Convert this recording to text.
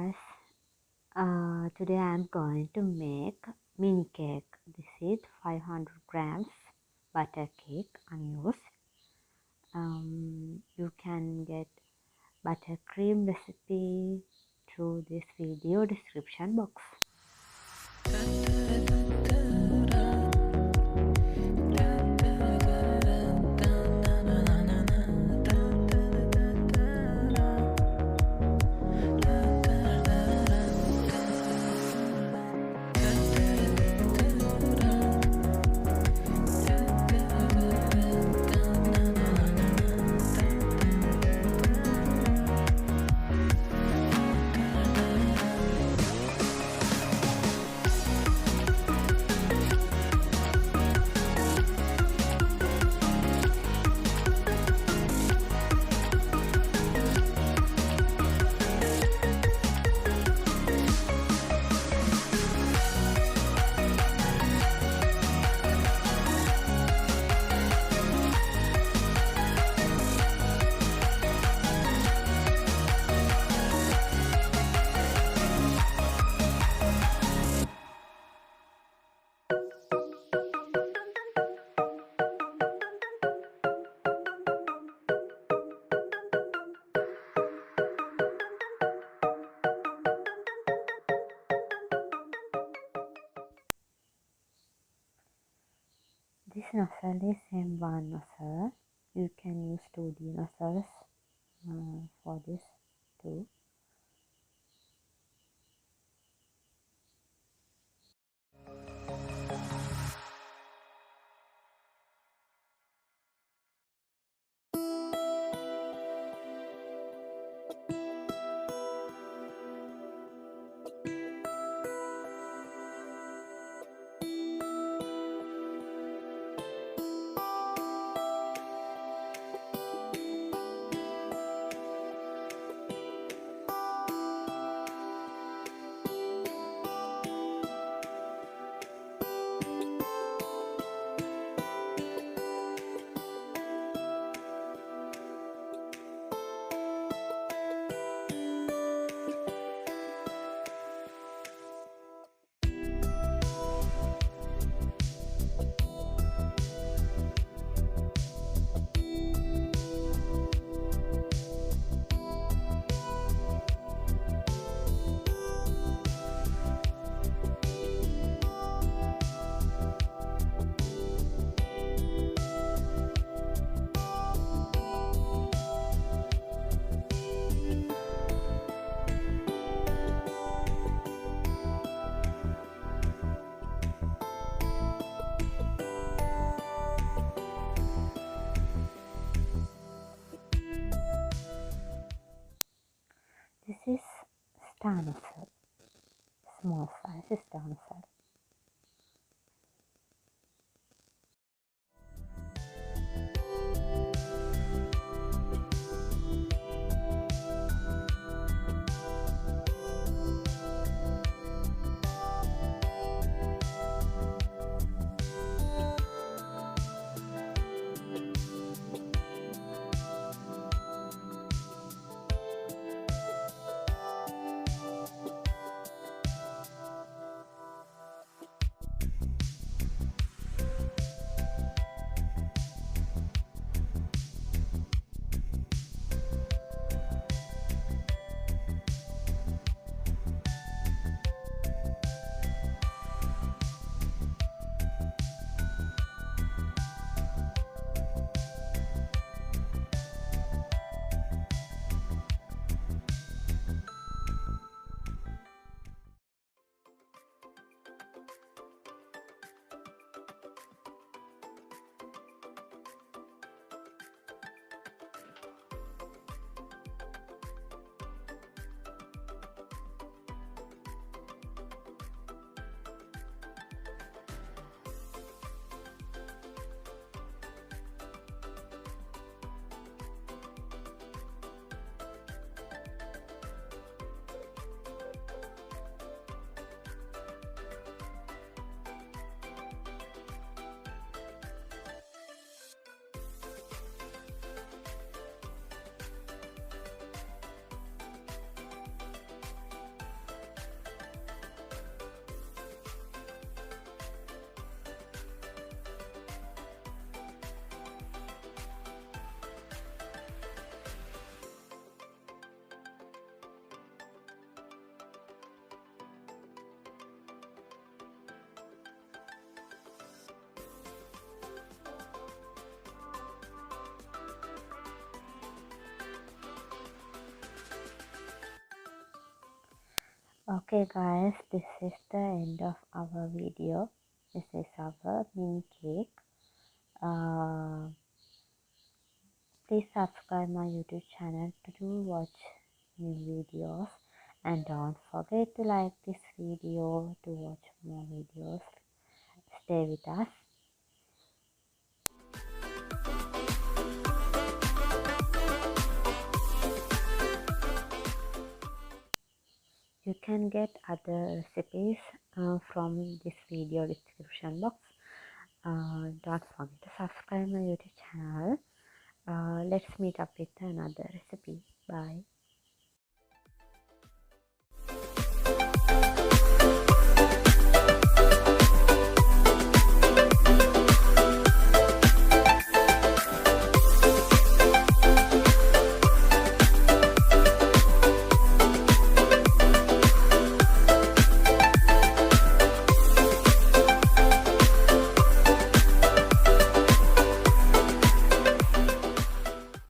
guys, today I'm going to make mini cake. This is 500 grams butter cake unused. You can get buttercream recipe through this video description box. This nozzle is M1 nozzle. You can use 2D nozzles for this too. This is star nozzle, small size star nozzle. Okay guys, this is the end of our video. This is our mini cake. Please subscribe my YouTube channel to watch new videos, and don't forget to like this video to watch more videos. Stay with us. You can get other recipes from this video description box. Don't forget to subscribe my YouTube channel. Let's meet up with another recipe. Bye.